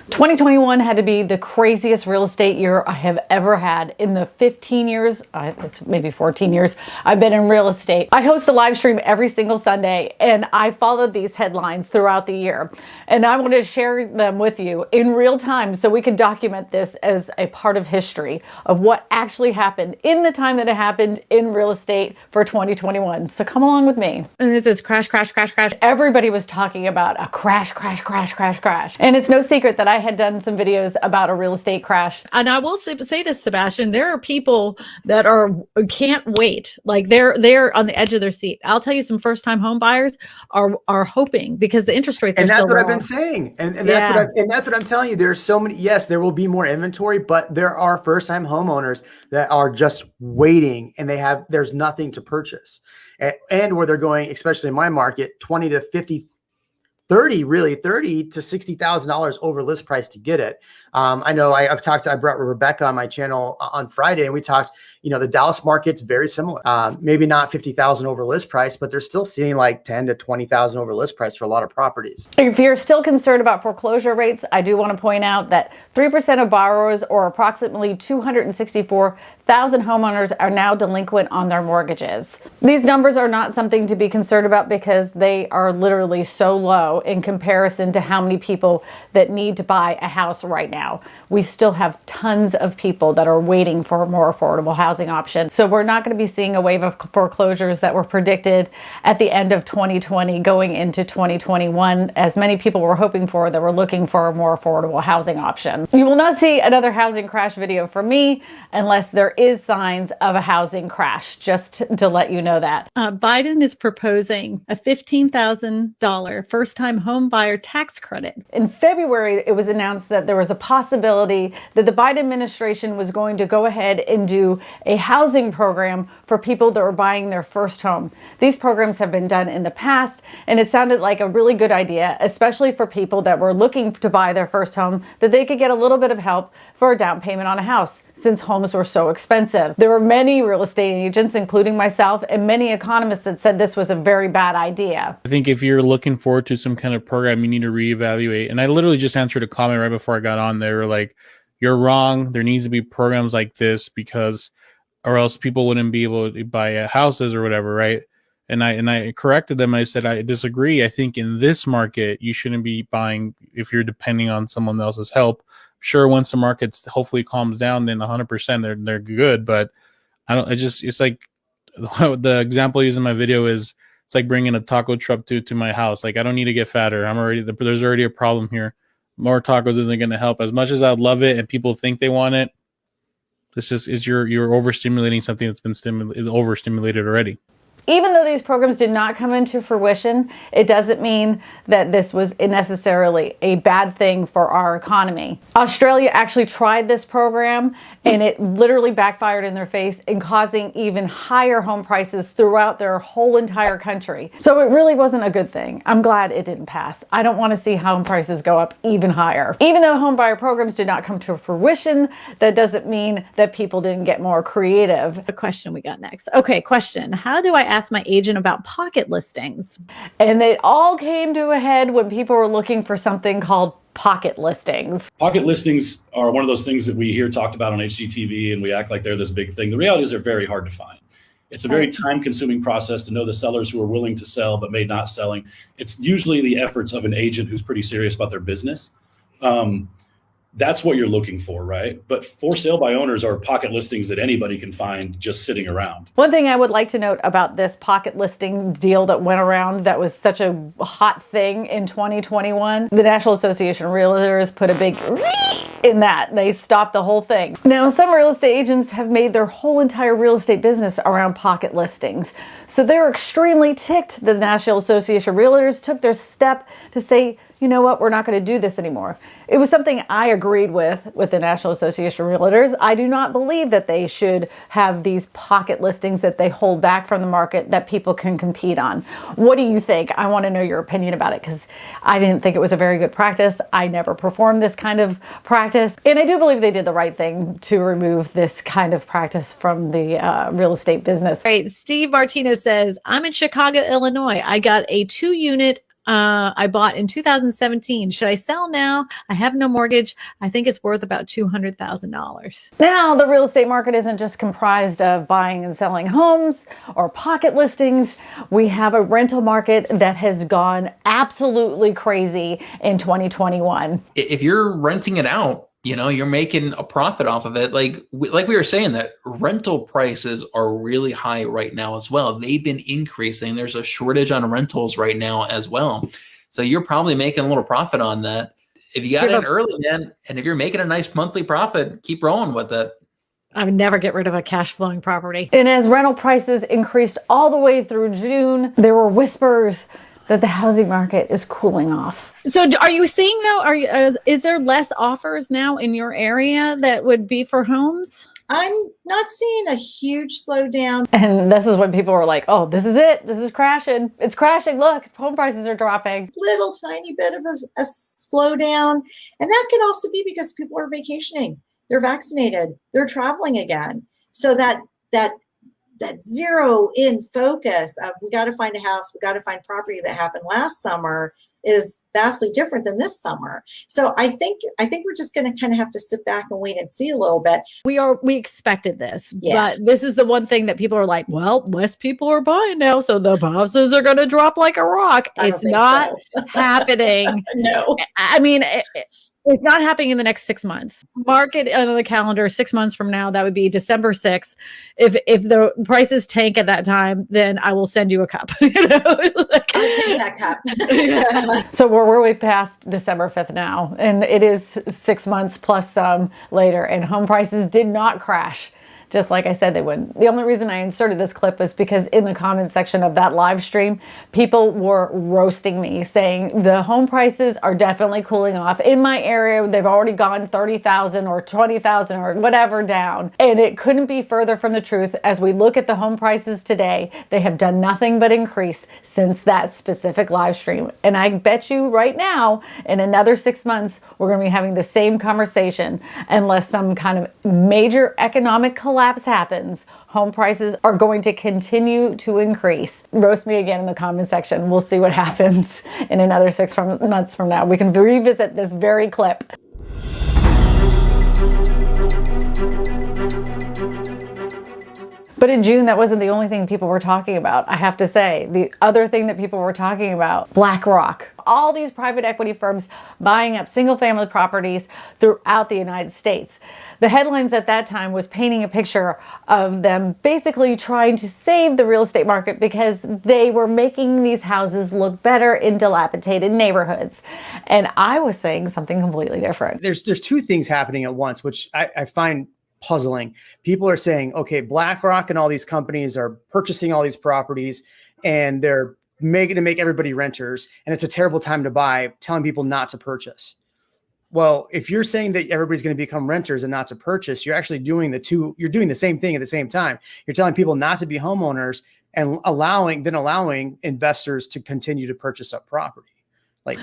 2021 had to be the craziest real estate year I have ever had in the 15 years, it's maybe 14 years, I've been in real estate. I host a live stream every single Sunday, and I followed these headlines throughout the year. And I want to share them with you in real time so we can document this as a part of history of what actually happened in the time that it happened in real estate for 2021. So come along with me. And this is crash, crash, crash, crash. Everybody was talking about a crash, crash, crash, crash, crash. And it's no secret that I had done some videos about a real estate crash. And I will say this, Sebastian, there are people that can't wait. Like they're on the edge of their seat. I'll tell you, some first-time home buyers are hoping because the interest rates are so low. And that's what I've been saying. And that's what I'm telling you. There's so many, yes, there will be more inventory, but there are first-time homeowners that are just waiting and there's nothing to purchase. And where they're going, especially in my market, 20 to 50, 30 to $60,000 over list price to get it. I know I brought Rebecca on my channel on Friday, and we talked, the Dallas market's very similar. Maybe not 50,000 over list price, but they're still seeing like 10 to 20,000 over list price for a lot of properties. If you're still concerned about foreclosure rates, I do want to point out that 3% of borrowers, or approximately 264,000 homeowners, are now delinquent on their mortgages. These numbers are not something to be concerned about because they are literally so low in comparison to how many people that need to buy a house right now. We still have tons of people that are waiting for a more affordable housing option. So we're not going to be seeing a wave of foreclosures that were predicted at the end of 2020 going into 2021, as many people were hoping for that were looking for a more affordable housing option. You will not see another housing crash video from me unless there is signs of a housing crash, just to let you know that. Biden is proposing a $15,000 first-time home buyer tax credit. In February, it was announced that there was a possibility that the Biden administration was going to go ahead and do a housing program for people that were buying their first home. These programs have been done in the past, and it sounded like a really good idea, especially for people that were looking to buy their first home, that they could get a little bit of help for a down payment on a house, since homes were so expensive. There were many real estate agents, including myself, and many economists that said this was a very bad idea. I think if you're looking forward to some kind of program, you need to reevaluate. And I literally just answered a comment right before I got on. They were like, you're wrong. There needs to be programs like this or else people wouldn't be able to buy houses or whatever, right? And I corrected them. I said, I disagree. I think in this market, you shouldn't be buying if you're depending on someone else's help. Sure, once the market hopefully calms down, then 100% they're good. But it's like the example I use in my video is, it's like bringing a taco truck to my house. Like, I don't need to get fatter. There's already a problem here. More tacos isn't going to help. As much as I'd love it and people think they want it, you're overstimulating something that's been overstimulated already. Even though these programs did not come into fruition, it doesn't mean that this was necessarily a bad thing for our economy. Australia actually tried this program, and it literally backfired in their face in causing even higher home prices throughout their whole entire country. So it really wasn't a good thing. I'm glad it didn't pass. I don't want to see home prices go up even higher. Even though home buyer programs did not come to fruition, that doesn't mean that people didn't get more creative. The question we got next. Okay, question. How do I asked my agent about pocket listings? And it all came to a head when people were looking for something called pocket listings. Pocket listings are one of those things that we hear talked about on HGTV, and we act like they're this big thing. The reality is they're very hard to find. It's a very time-consuming process to know the sellers who are willing to sell but may not selling. It's usually the efforts of an agent who's pretty serious about their business. That's what you're looking for, right? But for sale by owners are pocket listings that anybody can find just sitting around. One thing I would like to note about this pocket listing deal that went around that was such a hot thing in 2021, the National Association of Realtors put a big in that. They stopped the whole thing. Now, some real estate agents have made their whole entire real estate business around pocket listings. So they're extremely ticked the National Association of Realtors took their step to say, you know what, we're not going to do this anymore. It was something I agreed with the National Association of Realtors. I do not believe that they should have these pocket listings that they hold back from the market that people can compete on. What do you think? I want to know your opinion about it, because I didn't think it was a very good practice. I never performed this kind of practice. And I do believe they did the right thing to remove this kind of practice from the real estate business. All right, Steve Martinez says, I'm in Chicago, Illinois. I got a 2-unit I bought in 2017. Should I sell now? I have no mortgage. I think it's worth about $200,000. Now, the real estate market isn't just comprised of buying and selling homes or pocket listings. We have a rental market that has gone absolutely crazy in 2021. If you're renting it out, you're making a profit off of it. Like we were saying, that rental prices are really high right now as well. They've been increasing. There's a shortage on rentals right now as well. So you're probably making a little profit on that. If you got in early, man, and if you're making a nice monthly profit, keep rolling with it. I would never get rid of a cash flowing property. And as rental prices increased all the way through June, there were whispers that the housing market is cooling off. So are you seeing though, is there less offers now in your area that would be for homes? I'm not seeing a huge slowdown. And this is when people were like, oh, this is it. This is crashing. It's crashing. Look, home prices are dropping. Little tiny bit of a slowdown. And that could also be because people are vacationing. They're vaccinated. They're traveling again. So that zero in focus of we got to find a house, we got to find property that happened last summer is vastly different than this summer. So I think we're just going to kind of have to sit back and wait and see a little bit. We expected this, but this is the one thing that people are like, well, less people are buying now, so the houses are going to drop like a rock. It's not happening. No. I mean, it's not happening in the next 6 months. Mark it on the calendar 6 months from now. That would be December 6th. If the prices tank at that time, then I will send you a cup. I'll take that cup. So we're way past December 5th now, and it is 6 months plus some later, and home prices did not crash. Just like I said they would. The only reason I inserted this clip was because in the comment section of that live stream, people were roasting me saying the home prices are definitely cooling off. In my area, they've already gone 30,000 or 20,000 or whatever down. And it couldn't be further from the truth. As we look at the home prices today, they have done nothing but increase since that specific live stream. And I bet you right now, in another 6 months, we're going to be having the same conversation unless some kind of major economic collapse happens. Home prices are going to continue to increase. Roast me again in the comment section. We'll see what happens in another 6 months from now. We can revisit this very clip. But in June, that wasn't the only thing people were talking about. I have to say, the other thing that people were talking about, BlackRock. All these private equity firms buying up single family properties throughout the United States. The headlines at that time was painting a picture of them basically trying to save the real estate market because they were making these houses look better in dilapidated neighborhoods. And I was saying something completely different. There's two things happening at once, which I find puzzling. People are saying, okay, BlackRock and all these companies are purchasing all these properties and they're making to make everybody renters, and it's a terrible time to buy, telling people not to purchase. Well, if you're saying that everybody's going to become renters and not to purchase, you're actually doing you're doing the same thing at the same time. You're telling people not to be homeowners and allowing investors to continue to purchase up property. Like,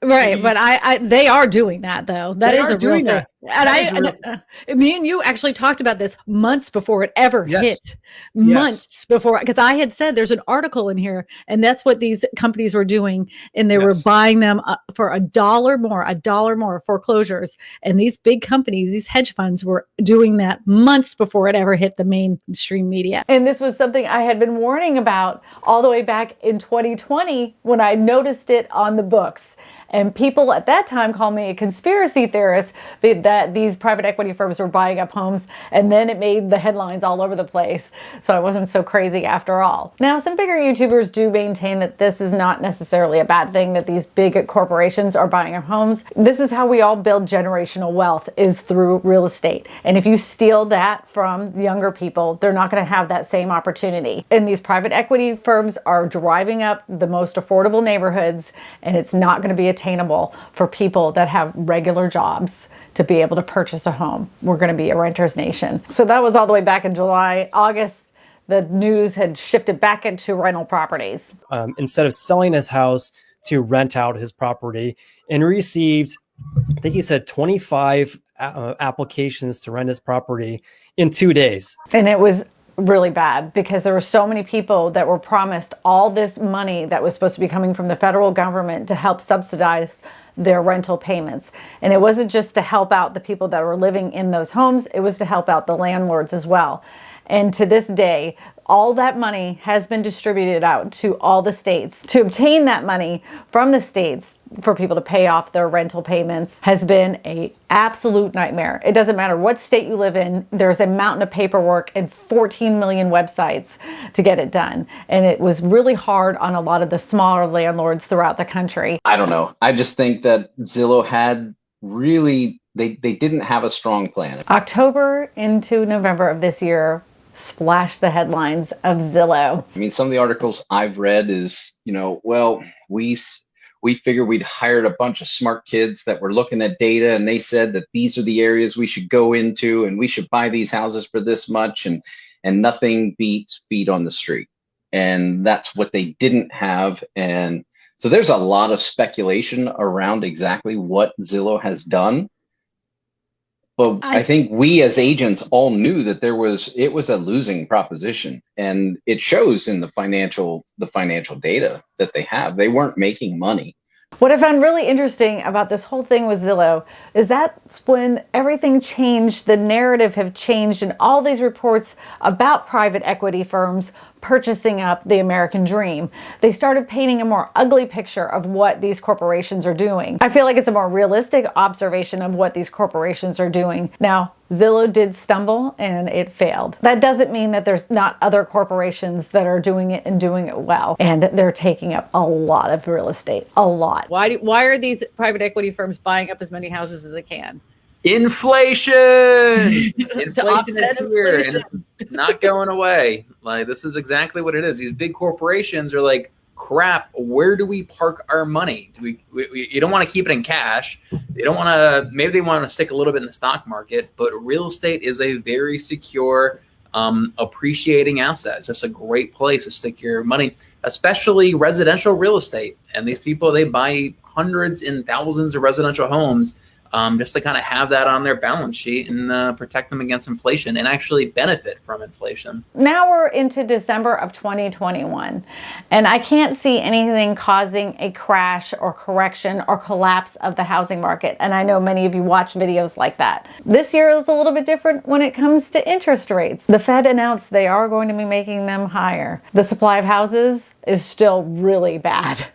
right, but they are doing that though. That is a real thing. And me and you actually talked about this months before it ever hit. Months before, because I had said there's an article in here, and that's what these companies were doing, and they were buying them for $1 more foreclosures. And these big companies, these hedge funds, were doing that months before it ever hit the mainstream media. And this was something I had been warning about all the way back in 2020 when I noticed it on the books. And people at that time called me a conspiracy theorist that these private equity firms were buying up homes, and then it made the headlines all over the place. So I wasn't so crazy after all. Now, some bigger YouTubers do maintain that this is not necessarily a bad thing, that these big corporations are buying up homes. This is how we all build generational wealth, is through real estate. And if you steal that from younger people, they're not going to have that same opportunity. And these private equity firms are driving up the most affordable neighborhoods, and it's not going to be attainable for people that have regular jobs to be able to purchase a home. We're going to be a renter's nation. So that was all the way back in July. August, the news had shifted back into rental properties. Instead of selling his house to rent out his property, and received, I think he said 25 applications to rent his property in 2 days. And it was really bad because there were so many people that were promised all this money that was supposed to be coming from the federal government to help subsidize their rental payments. And it wasn't just to help out the people that were living in those homes, it was to help out the landlords as well. And to this day, all that money has been distributed out to all the states. To obtain that money from the states for people to pay off their rental payments has been an absolute nightmare. It doesn't matter what state you live in, there's a mountain of paperwork and 14 million websites to get it done. And it was really hard on a lot of the smaller landlords throughout the country. I don't know. I just think that Zillow had really, they didn't have a strong plan. October into November of this year splashed the headlines of Zillow. I mean, some of the articles I've read is, well, we figured we'd hired a bunch of smart kids that were looking at data, and they said that these are the areas we should go into, and we should buy these houses for this much, and nothing beats feet on the street. And that's what they didn't have. And so there's a lot of speculation around exactly what Zillow has done. But I think we as agents all knew that it was a losing proposition, and it shows in the financial data that they have. They weren't making money. What I found really interesting about this whole thing with Zillow is that's when everything changed, the narrative have changed, and all these reports about private equity firms purchasing up the American dream. They started painting a more ugly picture of what these corporations are doing. I feel like it's a more realistic observation of what these corporations are doing. Now, Zillow did stumble and it failed. That doesn't mean that there's not other corporations that are doing it and doing it well. And they're taking up a lot of real estate, a lot. Why are these private equity firms buying up as many houses as they can? Inflation! Inflation is here, and it's not going away. Like, this is exactly what it is. These big corporations are like, crap, where do we park our money? You don't want to keep it in cash. They don't want to, maybe they want to stick a little bit in the stock market, but real estate is a very secure, appreciating asset. It's just a great place to stick your money, especially residential real estate. And these people, they buy hundreds and thousands of residential homes just to kind of have that on their balance sheet and protect them against inflation and actually benefit from inflation. Now we're into December of 2021, and I can't see anything causing a crash or correction or collapse of the housing market. And I know many of you watch videos like that. This year is a little bit different when it comes to interest rates. The Fed announced they are going to be making them higher. The supply of houses is still really bad.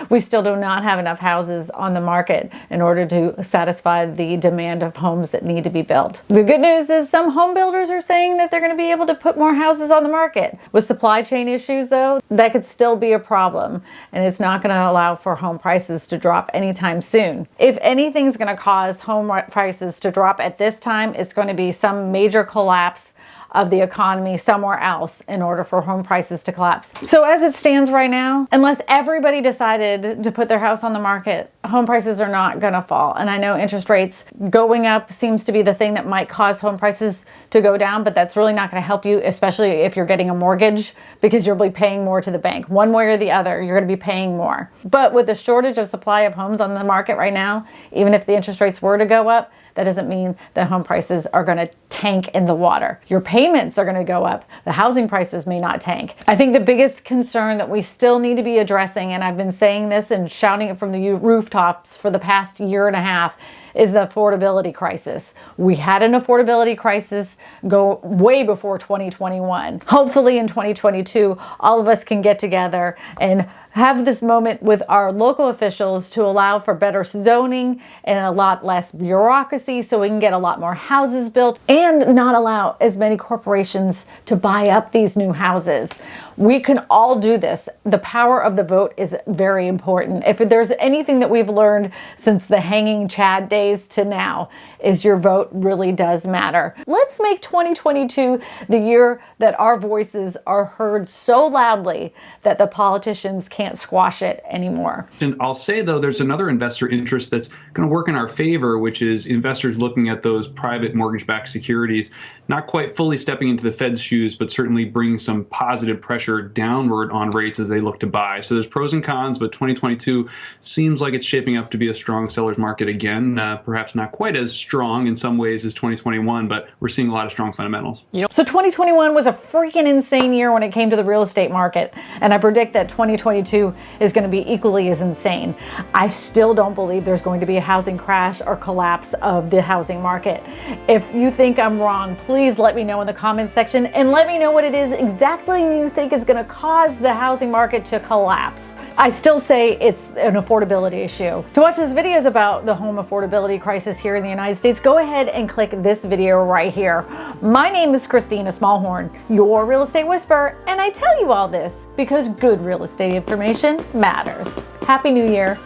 We still do not have enough houses on the market in order to satisfy the demand of homes that need to be built. The good news is some home builders are saying that they're going to be able to put more houses on the market. With supply chain issues though, that could still be a problem, and it's not going to allow for home prices to drop anytime soon. If anything's going to cause home prices to drop at this time, it's going to be some major collapse of the economy somewhere else in order for home prices to collapse. So as it stands right now, unless everybody decided to put their house on the market, home prices are not gonna fall. And I know interest rates going up seems to be the thing that might cause home prices to go down, but that's really not gonna help you, especially if you're getting a mortgage, because you'll be paying more to the bank. One way or the other, you're gonna be paying more. But with the shortage of supply of homes on the market right now, even if the interest rates were to go up, that doesn't mean that home prices are going to tank in the water. Your payments are going to go up. The housing prices may not tank. I think the biggest concern that we still need to be addressing, and I've been saying this and shouting it from the rooftops for the past year and a half, is the affordability crisis. We had an affordability crisis go way before 2021. Hopefully in 2022, all of us can get together and have this moment with our local officials to allow for better zoning and a lot less bureaucracy so we can get a lot more houses built and not allow as many corporations to buy up these new houses. We can all do this. The power of the vote is very important. If there's anything that we've learned since the hanging Chad days to now, is your vote really does matter. Let's make 2022 the year that our voices are heard so loudly that the politicians can't squash it anymore. And I'll say, though, there's another investor interest that's going to work in our favor, which is investors looking at those private mortgage-backed securities, not quite fully stepping into the Fed's shoes, but certainly bringing some positive pressure downward on rates as they look to buy. So there's pros and cons, but 2022 seems like it's shaping up to be a strong seller's market again. perhaps not quite as strong in some ways as 2021, but we're seeing a lot of strong fundamentals. So 2021 was a freaking insane year when it came to the real estate market, and I predict that 2022 is going to be equally as insane. I still don't believe there's going to be a housing crash or collapse of the housing market. If you think I'm wrong, please let me know in the comments section, and let me know what it is exactly you think is going to cause the housing market to collapse. I still say it's an affordability issue. To watch this videos about the home affordability crisis here in the United States, go ahead and click this video right here. My name is Kristina Smallhorn, your real estate whisperer, and I tell you all this because good real estate information matters. Happy New Year.